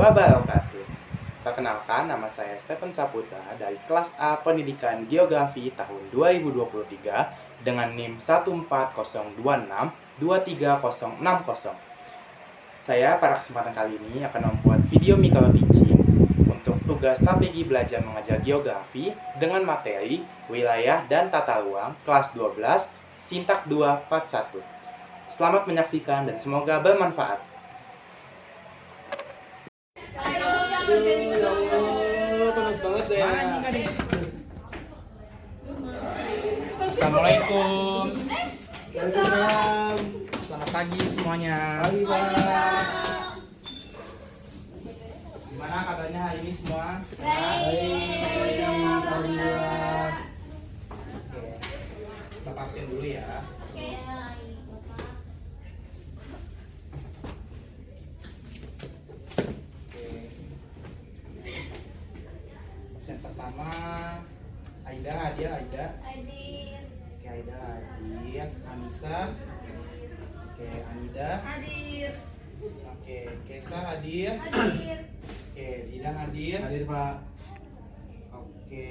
wabarakatuh. Perkenalkan, nama saya Stephen Saputra dari kelas A Pendidikan Geografi tahun 2023 dengan NIM 14026-23060. Saya pada kesempatan kali ini akan membuat video micro teaching untuk tugas strategi belajar mengajar geografi dengan materi wilayah dan tata ruang kelas 12 Sintak 2 Part 1. Selamat menyaksikan dan semoga bermanfaat. Panas banget deh. Assalamualaikum. Waalaikumsalam. Selamat pagi semuanya. Pagi, Pak. Gimana kabarnya hari ini semua? Baik. Alhamdulillah. Oke. Kita vaksin dulu ya. Vaksin pertama Aida, Aida. Oke, Aida hadir. Anissa. Oke, Anida. Oke, Kesa hadir. Oke, Zidan hadir. Hadir, Pak. Oke,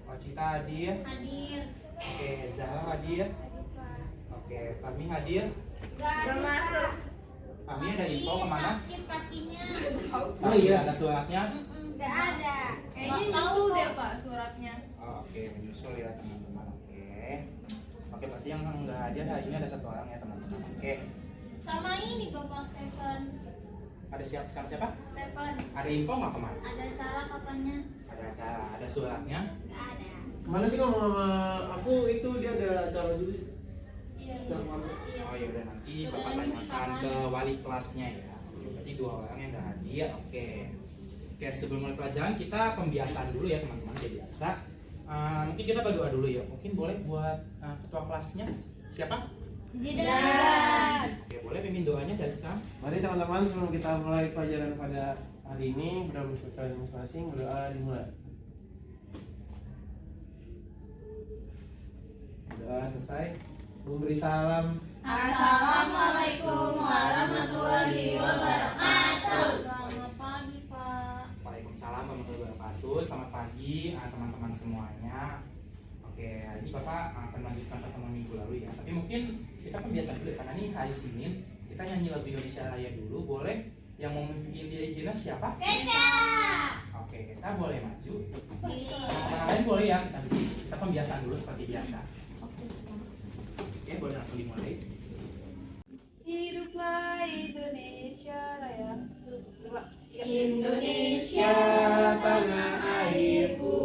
Ocita hadir. Oke, Zahra hadir. Oke, Fahmi hadir. Fahmi ada info kemana? Oh iya. Ada suratnya? Kayaknya nyusul deh Pak suratnya. Oh, oke, menyusul ya teman-teman. Oke, berarti yang nggak hadir hari ini ada satu orang ya teman-teman. Oke, Sama ini Bapak Stefan. ada siapa? Stefan, Ada info nggak kemana? ada acara kapannya? Ada acara, ada suratnya. Nggak ada. Mana sih kalau mama aku itu dia ada acara dulu sih. Iya. Acara mana? Iya. Oh ya udah, nanti Sudah bapak ada tanyakan kapan? ke wali kelasnya ya. Berarti dua orang yang nggak hadir. Oke. Oke, sebelum mulai pelajaran kita pembiasaan dulu ya teman-teman, kayak biasa. Mungkin kita berdoa dulu ya. Mungkin boleh buat ketua kelasnya siapa? Jidat. Oke, boleh pimpin doanya dari sekarang. Mari teman-teman sebelum kita mulai pelajaran pada hari ini, berdoa masing-masing, berdoa dimulai. Doa selesai. Memberi salam. Assalamualaikum warahmatullahi wabarakatuh. Selamat pagi Pak. Waalaikumsalam warahmatullahi wabarakatuh. Selamat pagi teman-teman semuanya. Oke, hari ini Bapak akan melanjutkan pertemuan minggu lalu ya. Tapi mungkin kita pembiasaan dulu ya, karena ini hari Senin. Kita nyanyi lagu Indonesia Raya dulu. Boleh? Yang mau memimpin dirinya siapa? Oke, Kesa boleh maju. Yang lain boleh ya. Nanti kita pembiasaan dulu seperti biasa. Oke, boleh langsung dimulai. Hiduplah Indonesia Raya. Indonesia tanah airku,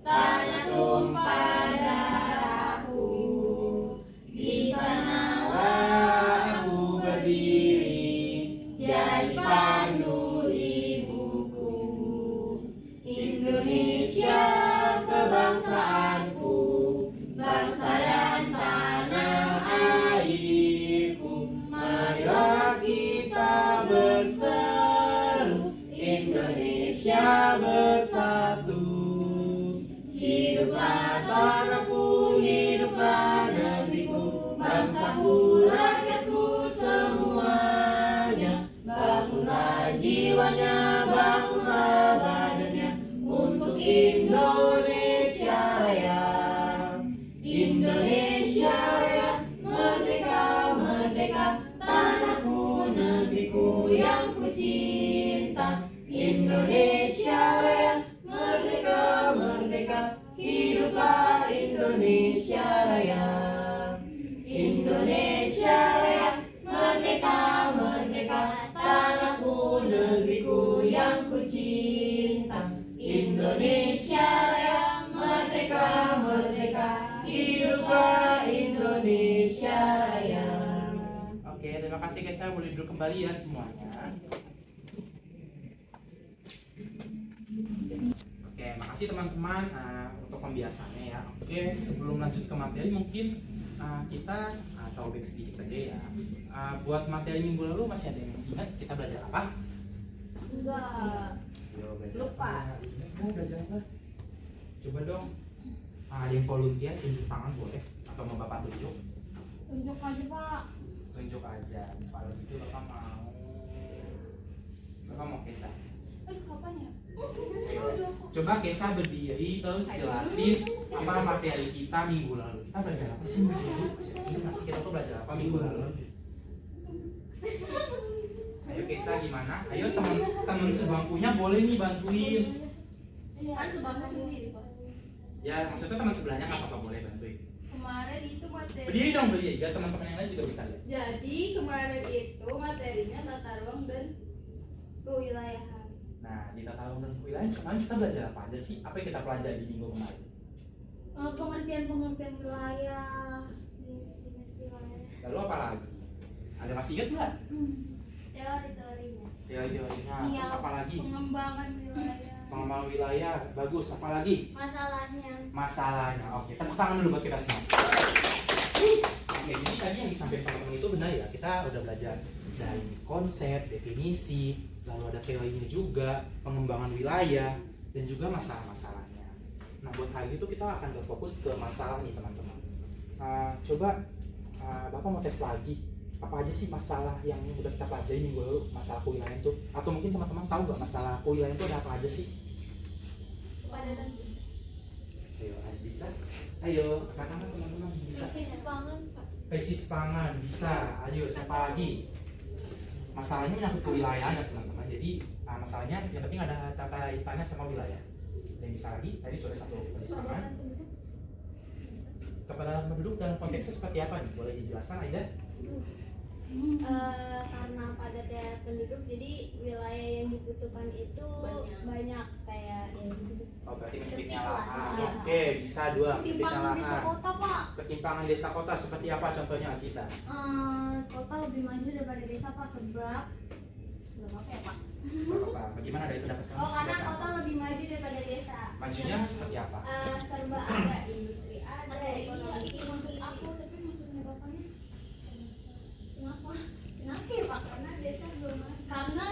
tanah tumpah darahku. Di sanalah aku berdiri, jadi pandu ibuku. Indonesia kebangsaanku, bangsa dan tanah airku. Marilah kita berseru, Indonesia bersatu. Hiduplah tanahku, hiduplah negeriku, bangsaku, rakyatku semuanya. Bangunlah jiwanya, bangunlah badannya untuk Indonesia Raya. Indonesia Raya, merdeka, merdeka, tanahku, negeriku yang ku cinta. Indonesia Raya, merdeka, merdeka, hiduplah Indonesia Raya. Indonesia Raya, merdeka, merdeka, tanahku, negeriku yang ku cinta. Indonesia Raya, merdeka, merdeka, hiduplah Indonesia Raya. Oke, terima kasih Kesa. Boleh duduk kembali ya semuanya. Oke, makasih teman-teman untuk pembiasaannya ya. Oke, sebelum lanjut ke materi mungkin kita throwback sedikit saja ya. Buat materi minggu lalu masih ada yang ingat kita belajar apa? Enggak. Yo, belajar Lupa. apa? Belajar apa? Coba dong. Ada yang volunteer, tunjuk tangan boleh? Atau mau Bapak tunjuk? Tunjuk aja Pak. Tunjuk aja. Kalau gitu Bapak mau Bapak mau Kesa. Aduh, kapan ya? Coba Kesa berdiri terus jelasin apa materi kita minggu lalu. Kita belajar apa sih minggu lalu? Ini masih kita tuh belajar apa minggu lalu? Ayo Kesa gimana? Ayo teman-teman sebangkunya boleh nih bantuin. Kan sebabnya sendiri, Pak. Ya maksudnya teman sebelahnya nggak apa-apa boleh bantuin. Kemarin itu materi. Berdiri dong berdiri, biar teman-teman yang lain juga bisa lihat. Jadi kemarin itu materinya tata ruang dan kewilayahan. Nah di tata ruang dan kewilayahan kemarin kita belajar apa aja sih? Apa yang kita pelajari di minggu kemarin? Pengertian wilayah, jenis wilayah. Lalu apa lagi? Ada masih ingat nggak? Teori-teorinya. Teori-teorinya. Iya, Terus apa lagi? pengembangan wilayah. Pengembangan wilayah, bagus. Apa lagi? Masalahnya. Masalahnya. Oke, tepuk tangan dulu buat kita semua. Oke, jadi tadi yang disampaikan teman-teman itu benar ya. Kita udah belajar dari konsep, definisi, lalu ada teorinya juga, pengembangan wilayah, dan juga masalah-masalahnya. Nah, buat hari itu kita akan berfokus ke masalah nih teman-teman. Coba Bapak mau tes lagi. Apa aja sih masalah yang udah kita pelajari minggu lalu, masalah kewilayahan itu? Atau mungkin teman-teman tahu nggak masalah kewilayahan itu ada apa aja sih? Kepadatan. Ayo, bisa? Ayo, katakan teman-teman bisa. Krisis pangan, Pak. Krisis pangan bisa. Ayo, siapa lagi? Masalahnya menyangkut kewilayahan ya teman-teman. Jadi masalahnya yang penting ada kaitannya sama wilayah. Dan bisa lagi, tadi sudah satu krisis pangan. Kepadatan penduduk dalam konteksnya seperti apa nih? Boleh dijelaskan Aida? Karena padatnya penduduk, jadi wilayah yang dibutuhkan itu banyak kayak ya gitu. Oh, berarti menyempitnya Sempit lah. lahan. Iya. Oke, bisa dua. Menyempitnya Ketimpangan desa lahan. kota, Pak. Ketimpangan desa kota seperti apa contohnya Acita? Kota lebih maju daripada desa, Pak, sebab apa ya, Pak? Bapak, bagaimana dari pendapat kamu? Oh, karena Sebabnya kota apa? lebih maju daripada desa. Majunya seperti apa? Serba ada, industri ada, Ada ekonomi ini maksud aku, tapi maksudnya bapaknya kenapa? Kenapa ya, Pak? karena desa belum ada. Karena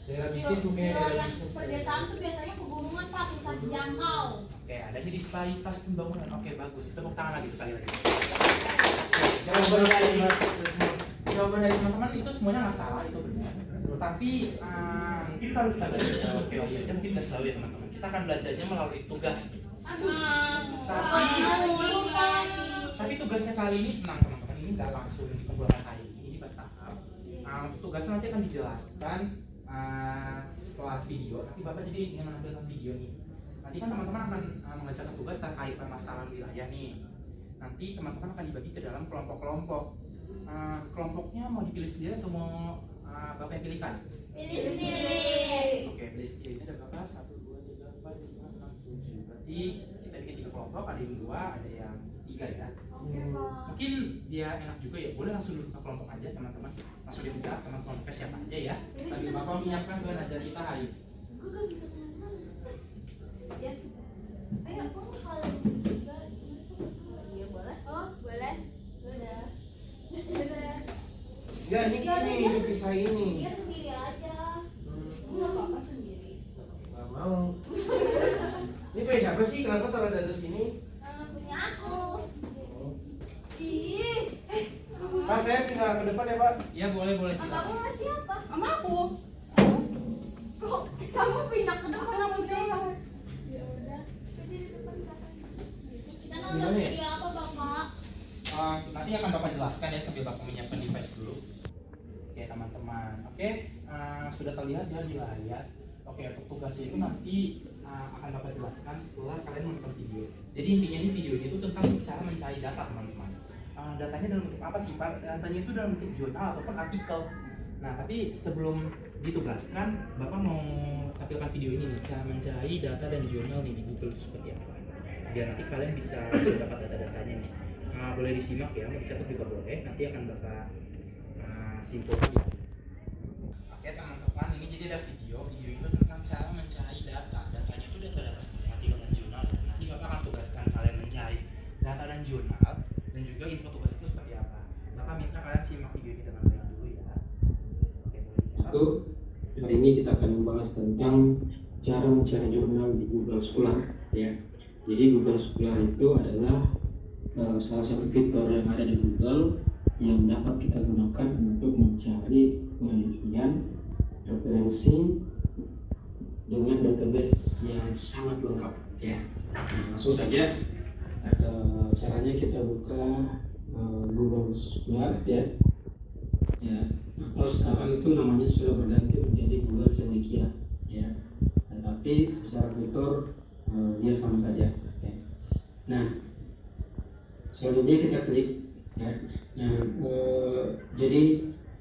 Daerah bisnis mungkin ya, daerah wilayah bisnis. perdesaan tuh biasanya pegunungan, Pak, susah dijangkau. Oke, adanya disparitas pembangunan. Oke, bagus. Tepuk tangan lagi sekali lagi. Jawaban dari teman-teman itu semuanya nggak salah, itu benar. Tapi mungkin kalau kita belajar teori aja mungkin nggak selalu ya teman-teman. Kita akan belajarnya melalui tugas. Tapi tugasnya kali ini tenang teman-teman, ini nggak langsung dikumpulkan hari ini bertahap. Untuk tugasnya nanti akan dijelaskan setelah video. Nanti Bapak jadi ingin menampilkan video nih. Nanti kan teman-teman akan mengerjakan tugas terkait permasalahan wilayah nih. Nanti teman-teman akan dibagi ke dalam kelompok-kelompok. Kelompoknya mau dipilih sendiri atau mau Bapak yang pilihkan? Pilih sendiri. Oke, pilih sendiri. Ini ada berapa? 1, 2, 3, 4, 5, 6, 7. Berarti kita bikin 3 kelompok, ada yang 2, ada yang 3 ya. Oke, Pak. Mungkin dia enak juga ya, boleh langsung duduk ke kelompok aja teman-teman. Langsung dibicara teman-teman ke siapa aja ya. Sambil Bapak menyiapkan Tuhan ajar kita hari ini. Gue gak bisa kemana-mana. Ya, ayo, kamu kalau juga iya boleh. Oh, boleh. Udah. Ya ini pisah ini. Dia sendiri aja. Enggak apa-apa sendiri. Gak mau. Ini punya siapa sih? Kenapa taruh di atas sini? Punya aku. Oh. Ih, Pak, saya pindah ke depan ya Pak. Iya boleh kamu silakan. sama siapa? Sama aku. Kok kamu pindah ke depan aku sih? Ya udah, jadi di depan belakang. Kita nonton video apa, Bapak? Nanti akan Bapak jelaskan ya sambil Bapak menyiapkan device dulu. Oke teman-teman, oke sudah terlihat ya di layar. Oke, untuk tugasnya itu nanti akan Bapak jelaskan setelah kalian menonton video. Jadi intinya ini videonya itu tentang cara mencari data teman-teman. Datanya dalam bentuk apa sih Pak? Datanya itu dalam bentuk jurnal ataupun artikel. Nah tapi sebelum ditugaskan, Bapak mau tampilkan video ini nih, cara mencari data dan jurnal nih di Google itu seperti apa. Biar nanti kalian bisa dapat data-datanya nih. Boleh disimak ya, mau dicatat juga boleh. Nanti akan Bapak simpulkan ya. Oke teman-teman, ini jadi ada video itu tentang cara mencari data. Datanya itu data-data seperti artikel dan jurnal. Nanti Bapak akan tugaskan kalian mencari data dan jurnal dan juga info tugas itu seperti apa. Bapak minta kalian simak video ini dengan baik dulu ya. Oke, boleh dicatat. Itu hari ini kita akan membahas tentang cara mencari jurnal di Google Scholar ya. Jadi Google Scholar itu adalah salah satu fitur yang ada di Google yang dapat kita gunakan untuk mencari penelitian referensi dengan database yang sangat lengkap ya. Langsung saja, caranya kita buka Google Scholar ya. Kalau sekarang itu namanya sudah berganti menjadi Google Cendekia ya. Tetapi secara fitur dia sama saja ya. Nah, selanjutnya kita klik ya. Nah, jadi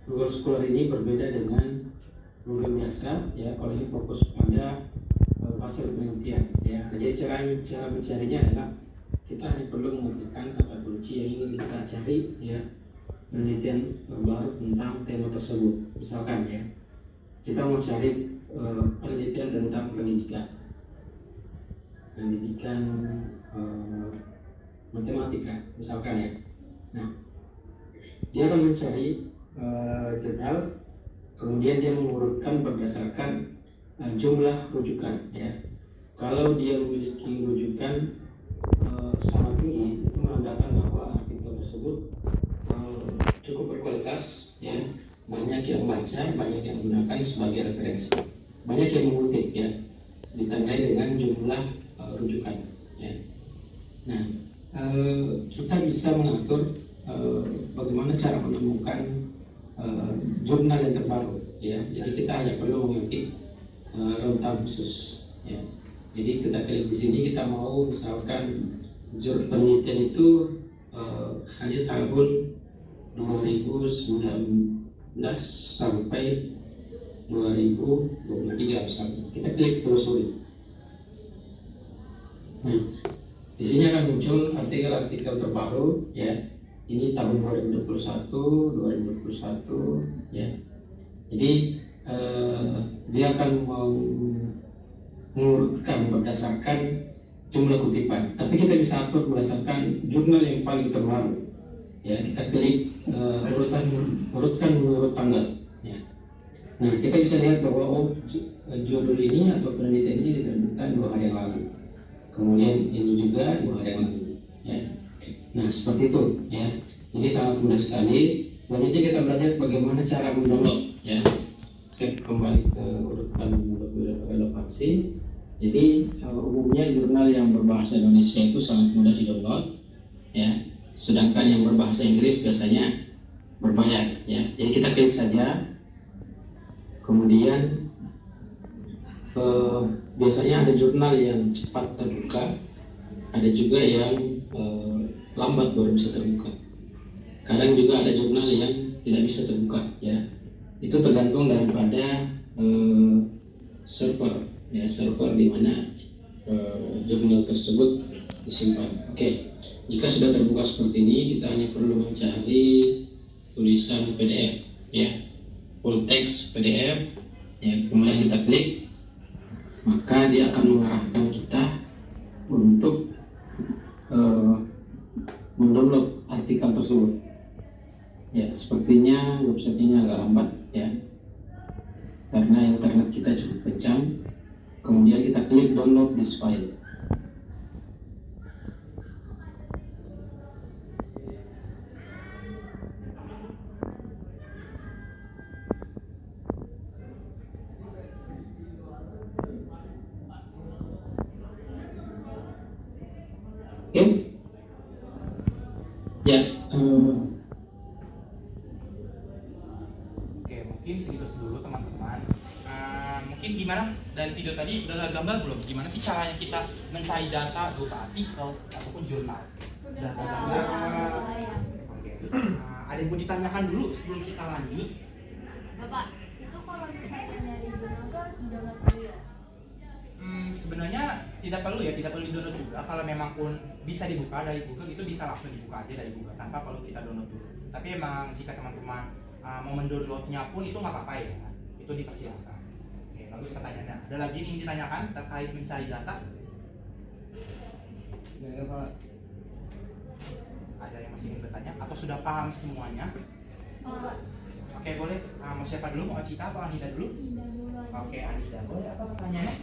Google Scholar ini berbeda dengan Google biasa ya. Kalau ini fokus pada hasil penelitian ya. Jadi cara mencarinya adalah kita hanya perlu mengetikkan kata kunci yang ingin kita cari ya, penelitian baru tentang tema tersebut. Misalkan ya, kita mau cari penelitian tentang pendidikan matematika misalkan ya. Nah, dia akan mencari jurnal, kemudian dia mengurutkan berdasarkan jumlah rujukan ya. Kalau dia memiliki rujukan sangat tinggi, itu menandakan bahwa artikel tersebut cukup berkualitas ya, banyak yang baca, banyak yang gunakan sebagai referensi, banyak yang mengutip ya, ditandai dengan jumlah rujukan ya. Nah, kita bisa mengatur bagaimana cara menemukan jurnal yang terbaru ya. Jadi kita hanya perlu mengetik rentang khusus ya. Jadi kita klik di sini, kita mau misalkan jurnal penelitian itu hanya tahun 2019 sampai 2023 misalnya. Kita klik telusuri. Nah, di sini akan muncul artikel-artikel terbaru ya. Ini tahun 2021 ya. Jadi dia akan mengurutkan berdasarkan jumlah kutipan, tapi kita bisa atur berdasarkan jurnal yang paling terbaru ya. Kita klik urutkan menurut tanggal ya. Nah, kita bisa lihat bahwa judul ini atau penelitian ini diterbitkan 2 hari yang lalu, kemudian ini juga 2 hari yang lalu ya. Nah, seperti itu ya. Jadi sangat mudah sekali. Dan ini kita belajar bagaimana cara mendownload ya. Saya kembali ke urutan relevansi. Jadi umumnya jurnal yang berbahasa Indonesia itu sangat mudah di-download ya. Sedangkan yang berbahasa Inggris biasanya berbayar ya. Jadi kita klik saja. Kemudian biasanya ada jurnal yang cepat terbuka, ada juga yang lambat baru bisa terbuka. Kadang juga ada jurnal yang tidak bisa terbuka ya. Itu tergantung daripada server ya, server di mana jurnal tersebut disimpan. Oke. Jika sudah terbuka seperti ini, kita hanya perlu mencari tulisan PDF ya, full text PDF ya. Kemudian kita klik, maka dia akan mengarahkan kita untuk mendownload artikel tersebut ya. Sepertinya websitenya agak lambat ya, karena internet kita cukup kencang. Kemudian kita klik download this file. Oke ya. Oke, mungkin segitu dulu teman-teman. Mungkin gimana dari video tadi udah gambar belum? Gimana sih caranya kita mencari data berupa artikel ataupun jurnal? Udah Data. tahu ya. Oke. Ada yang mau ditanyakan dulu sebelum kita lanjut? Bapak, itu kalau misalnya nyari jurnal tuh harus di-download dulu ya? Sebenarnya tidak perlu ya, tidak perlu di-download juga. Kalau memang pun bisa dibuka dari Google, itu bisa langsung dibuka aja dari Google tanpa perlu kita download dulu. Tapi emang jika teman-teman mau mendownloadnya pun itu nggak apa-apa ya, itu dipersilakan. Oke, bagus pertanyaannya. Ada lagi yang ingin ditanyakan terkait mencari data? Ya, Pak. Ada yang masih ingin bertanya atau sudah paham semuanya? Bapak, Oke, boleh. Mau siapa dulu? Mau Cita atau Anida dulu? pindah dulu aja. Oke, Anida. Boleh apa pertanyaannya?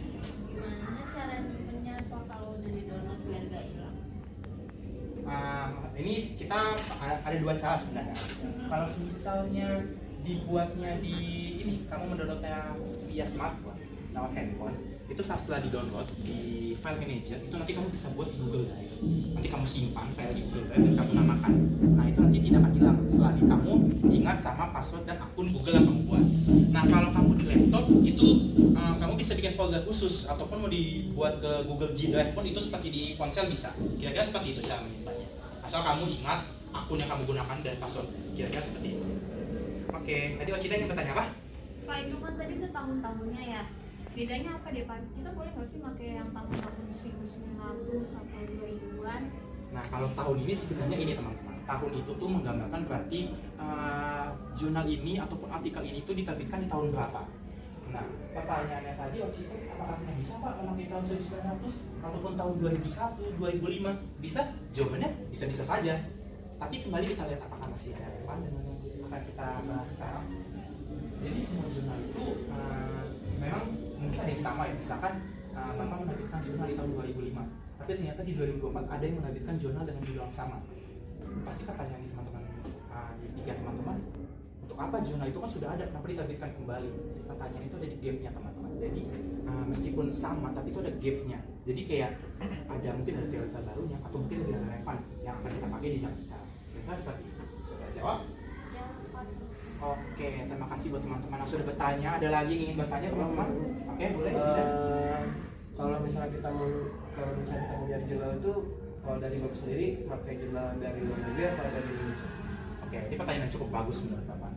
Gimana cara nyimpennya apa kalau udah di-download biar gak hilang? Ini kita ada 2 cara sebenarnya. Kalau misalnya dibuatnya di ini, kamu mendownloadnya via smartphone lewat handphone, itu setelah di-download di file manager itu nanti kamu bisa buat di Google Drive. Nanti kamu simpan file di Google Drive dan kamu namakan. Nah itu nanti tidak akan hilang selagi kamu ingat sama password dan akun Google yang kamu buat. Nah kalau kamu di laptop itu kamu bisa bikin folder khusus ataupun mau dibuat ke Google G Drive pun itu seperti di ponsel bisa. Kira-kira seperti itu cara menyimpannya. Asal kamu ingat akun yang kamu gunakan dan password. Kira-kira seperti itu. Oke, tadi Wacida ingin bertanya apa? Pak itu kan tadi udah tahun-tahunnya ya. Bedanya apa deh Pak? Kita boleh nggak sih pakai yang tahun-tahun 1900 atau 2000-an? Nah kalau tahun ini sebenarnya ini teman-teman, tahun itu tuh menggambarkan berarti jurnal ini ataupun artikel ini tuh diterbitkan di tahun berapa. Nah pertanyaannya tadi waktu itu apakah kita bisa Pak memakai tahun 1900 ataupun tahun 2001, 2005? Bisa? Jawabannya bisa-bisa saja. Tapi kembali kita lihat apakah masih ada relevan dengan yang akan kita bahas sekarang. Jadi semua jurnal itu memang mungkin ada yang sama ya, misalkan Bapak menerbitkan jurnal di tahun 2005, tapi ternyata di 2024 ada yang menerbitkan jurnal dengan judul yang sama. Pasti pertanyaan nih teman-teman, di pikir teman-teman, untuk apa jurnal itu kan sudah ada, kenapa diterbitkan kembali? Pertanyaan itu ada di gapnya teman-teman. Jadi meskipun sama, tapi itu ada gapnya. Jadi kayak ada mungkin ada teori terbarunya atau mungkin lebih relevan yang akan kita pakai di zaman sekarang. Kira-kira seperti itu. Sudah jawab? Ya, Pak. Oke, terima kasih buat teman-teman yang sudah bertanya. Ada lagi yang ingin bertanya teman-teman? Oke, boleh. Kalau misalnya kita mau nyari jurnal itu, kalau dari Bapak sendiri pakai jurnal dari luar negeri atau dari Indonesia? Oke, ini pertanyaan yang cukup bagus menurut Bapak.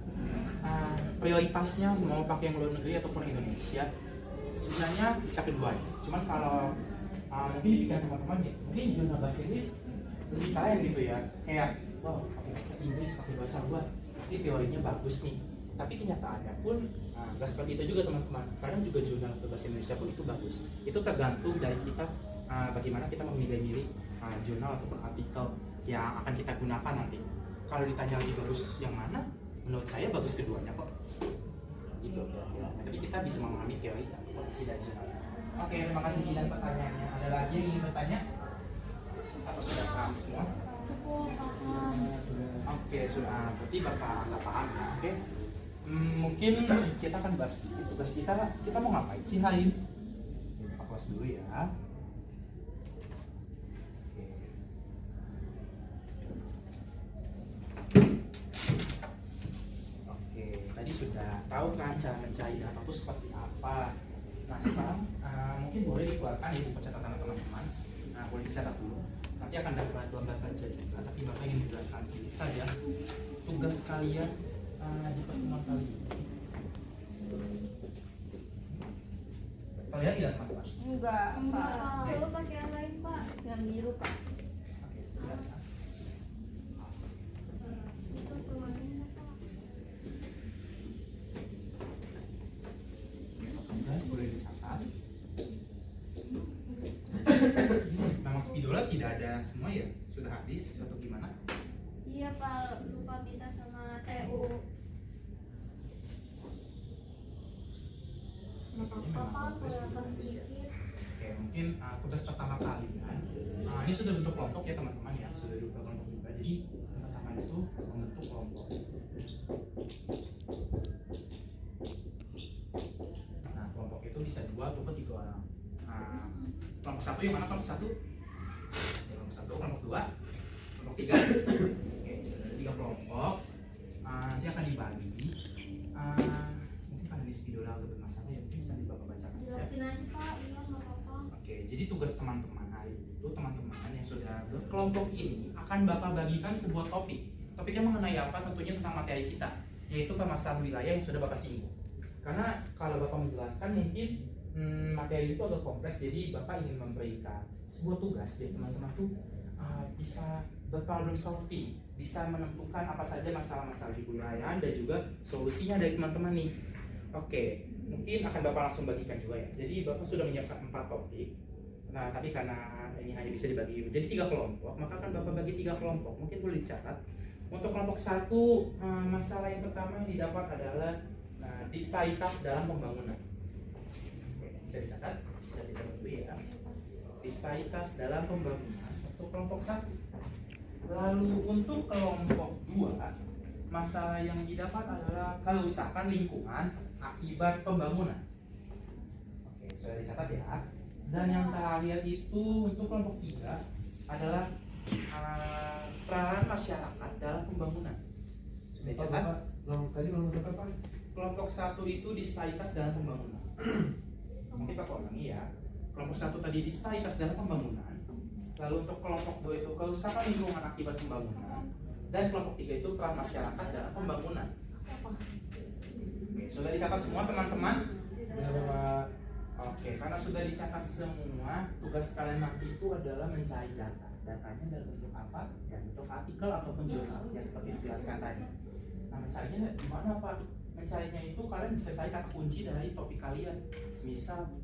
Prioritasnya mau pakai yang luar negeri ataupun Indonesia? Sebenarnya bisa keduanya. Cuman kalau mungkin di pikiran teman-teman nih, mungkin jurnal bahasa Inggris lebih kaya gitu ya. Kayak, wow, pakai bahasa Inggris, pakai bahasa luar, pasti teorinya bagus nih. Tapi kenyataannya pun nggak seperti itu juga teman-teman. Kadang juga jurnal atau bahasa Indonesia pun itu bagus. Itu tergantung dari kita bagaimana kita memilih-milih jurnal ataupun artikel yang akan kita gunakan nanti. Kalau ditanya lebih bagus yang mana, menurut saya bagus keduanya kok. Gitu kira-kira. Nah, tapi kita bisa memahami teori dan kondisi dari jurnal. Oke, terima kasih Zidan pertanyaannya. Ada lagi yang ingin bertanya? Atau sudah paham semua? Cukup paham. Oke, sudah. Berarti Bapak nggak paham ya? Oke. Mungkin kita akan bahas tugas kita mau ngapain sih hari ini? Kita close dulu ya. Oke, tadi sudah tahu kan cara mencari data itu seperti apa. Nah sekarang mungkin boleh dikeluarkan di buku catatan teman-teman. Nah boleh dicatat dulu. Nanti akan dapat gambar kerja juga. Tapi Bapak ingin menjelaskan sedikit saja tugas kalian di pertemuan kali ini. Kalian tidak teman-teman? Enggak, Pak. Kalau pakai yang lain Pak? Yang biru, Pak. Oke, sebentar ya. Itu permainnya Pak. Tugas boleh dicatat. Nama Spidola tidak ada semua ya? Sudah habis atau gimana? Iya Pak, lupa minta sama TU. Nggak apa-apa, Pak. Kelihatan sedikit. Oke, mungkin tugas pertama kalian ini sudah bentuk kelompok ya teman-teman ya, sudah bentuk kelompok juga. Jadi yang pertama itu membentuk kelompok. Nah, kelompok itu bisa 2 ataupun 3 orang. Kelompok 1 yang mana kelompok 1? Kelompok 1, kelompok 2, kelompok 3. Oke, ada 3 kelompok. Nanti akan dibagi. Mungkin karena di Spidola agak bermasalah ya, mungkin bisa Bapak bacakan. Jelasin aja Pak, iya nggak apa-apa. Oke, jadi tugas teman-teman hari itu teman-teman yang sudah berkelompok ini akan Bapak bagikan sebuah topik. Topiknya mengenai apa? Tentunya tentang materi kita, yaitu permasalahan wilayah yang sudah Bapak singgung. Karena kalau Bapak menjelaskan mungkin materi itu agak kompleks, jadi Bapak ingin memberikan sebuah tugas biar teman-teman tuh bisa berproblem solving, bisa menentukan apa saja masalah-masalah di wilayah dan juga solusinya dari teman-teman nih. Oke, mungkin akan Bapak langsung bagikan juga ya. Jadi Bapak sudah menyiapkan 4 topik. Nah, tapi karena ini hanya bisa dibagi jadi 3 kelompok, maka akan Bapak bagi 3 kelompok. Mungkin boleh dicatat. Untuk kelompok 1, masalah yang pertama yang didapat adalah disparitas dalam pembangunan. Oke, bisa dicatat. Bisa kita dulu ya. Disparitas dalam pembangunan untuk kelompok 1. Lalu untuk kelompok 2 masalah yang didapat adalah kerusakan lingkungan akibat pembangunan. Oke, sudah dicatat ya. Dan yang terakhir itu untuk kelompok 3 adalah peran masyarakat dalam pembangunan. Sudah dicatat? Tadi belum sampai Pak. Kelompok 1 itu disparitas dalam pembangunan. Mungkin Pak ulangi ya. Kelompok 1 tadi disparitas dalam pembangunan. Lalu untuk kelompok 2 itu kerusakan lingkungan akibat pembangunan. Dan kelompok 3 itu peran masyarakat dalam pembangunan. Oke, sudah dicatat semua teman-teman? Sudah Pak. Oke, karena sudah dicatat semua, tugas kalian nanti itu adalah mencari data. Datanya dalam bentuk apa? Ya, bentuk artikel ataupun jurnal, ya seperti dijelaskan tadi. Nah, mencarinya gimana Pak? Mencarinya itu kalian bisa cari kata kunci dari topik kalian. Misal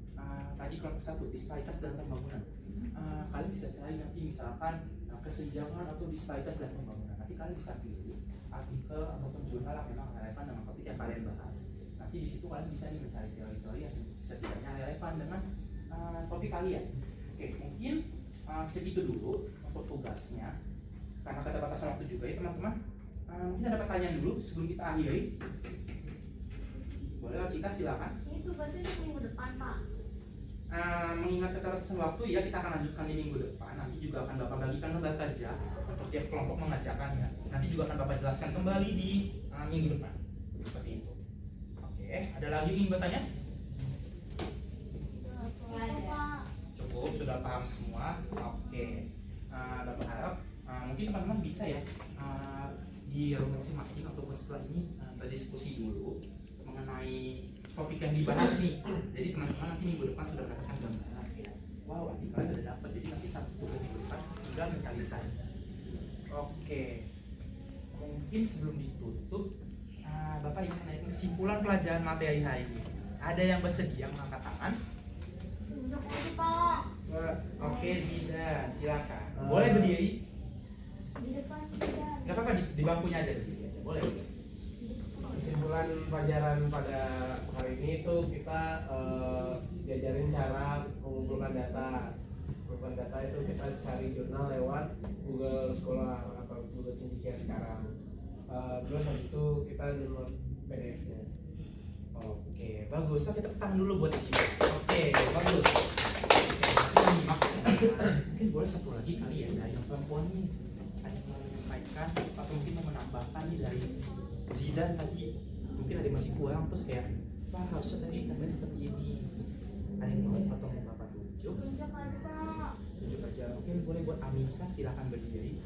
tadi kelompok 1 disparitas dalam pembangunan. Kalian bisa cari nanti misalkan kesenjangan atau disparitas dalam pembangunan. Nanti kalian bisa pilih artikel ataupun jurnal yang memang relevan dengan topik yang kalian bahas. Nanti di situ kalian bisa mencari teori-teori yang setidaknya relevan dengan topik kalian. Oke, mungkin segitu dulu untuk tugasnya. Karena keterbatasan waktu juga ya teman-teman. Mungkin ada pertanyaan dulu sebelum kita akhiri. Boleh kita silakan. Ini tugasnya untuk minggu depan, Pak. Mengingat keterbatasan waktu ya kita akan lanjutkan di minggu depan. Nanti juga akan Bapak bagikan lembar kerja untuk tiap kelompok mengerjakannya. Nanti juga akan Bapak jelaskan kembali di minggu depan. Seperti itu. Oke, ada lagi yang ingin bertanya? Pak. Cukup, sudah paham semua. Oke, Bapak harap mungkin teman-teman bisa ya di rumah masing-masing ataupun setelah ini berdiskusi dulu mengenai topik yang dibahas nih. Jadi teman-teman nanti minggu depan sudah mendapatkan gambaran ya. Wow, artikel sudah dapat. Jadi nanti satu tugas minggu depan tinggal mencari saja. Oke, mungkin sebelum ditutup, Bapak ingin menanyakan kesimpulan pelajaran materi hari ini. Ada yang bersedia mengangkat tangan? Tunjuk aja, Pak. Oke, Zida, silakan. Boleh berdiri? Di depan tidak. Gak apa-apa, di bangkunya aja berdiri aja. Boleh. Kesimpulan pelajaran pada hari ini itu kita diajarin cara mengumpulkan data. Mengumpulkan data itu kita cari jurnal lewat Google Scholar atau Google Cendekia sekarang. Terus habis itu kita download PDF-nya. Oke, bagus. So, kita tangan dulu buat Zida. Oke, bagus. Oke, kita nyimak. Mungkin boleh satu lagi kali ya dari yang perempuan nih. Ada yang mau menyampaikan atau mungkin mau menambahkan nih dari Zida tadi. Mungkin ada yang masih kurang terus kayak wah harusnya tadi tambahin seperti ini. Ada yang mau atau mau Bapak tunjuk? Tunjuk aja, Pak. Tunjuk aja. Mungkin boleh buat Amisa, silakan berdiri.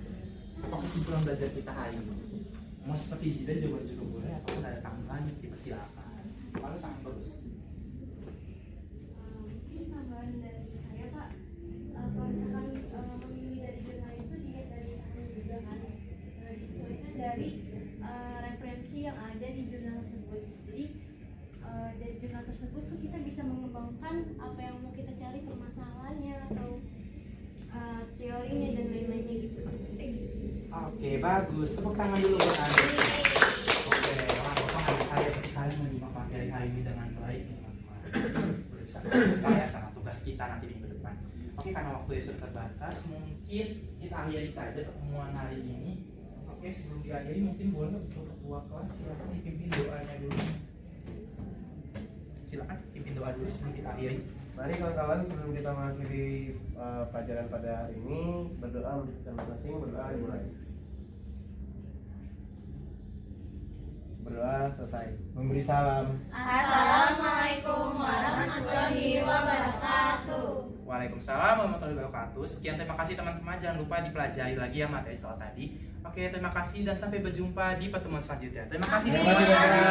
Apa kesimpulan belajar kita hari ini? Mau seperti Zida juga boleh ataupun ada tambahan dipersilakan. Kalau sangat bagus. Mungkin tambahan dari saya Pak, kalau misalkan memilih dari jurnal itu dilihat dari tahun juga kan, disesuaikan dari referensi yang ada di jurnal tersebut. Jadi dari jurnal tersebut tuh kita bisa mengembangkan apa yang mau kita cari permasalahannya atau teorinya dan lain-lainnya gitu. Oke, bagus. Tepuk tangan dulu buat Anda. Oke, kalian menyimak materi hari ini dengan baik, teman-teman. Boleh bisa supaya sama tugas kita nanti minggu depan. Oke, karena waktu sudah terbatas, mungkin kita akhiri saja pertemuan hari ini. Oke, sebelum diakhiri mungkin boleh untuk ketua kelas silakan dipimpin doanya dulu. Silakan pimpin doa dulu sebelum kita akhiri. Mari kawan-kawan sebelum kita mengakhiri pelajaran pada hari ini berdoa untuk masing-masing. Berdoa dimulai. Berdoa selesai. Memberi salam. Assalamualaikum warahmatullahi wabarakatuh. Waalaikumsalam warahmatullahi wabarakatuh. Sekian, terima kasih teman-teman. Jangan lupa dipelajari lagi ya materi soal tadi. Oke, terima kasih dan sampai berjumpa di pertemuan selanjutnya. Terima kasih. Terima kasih.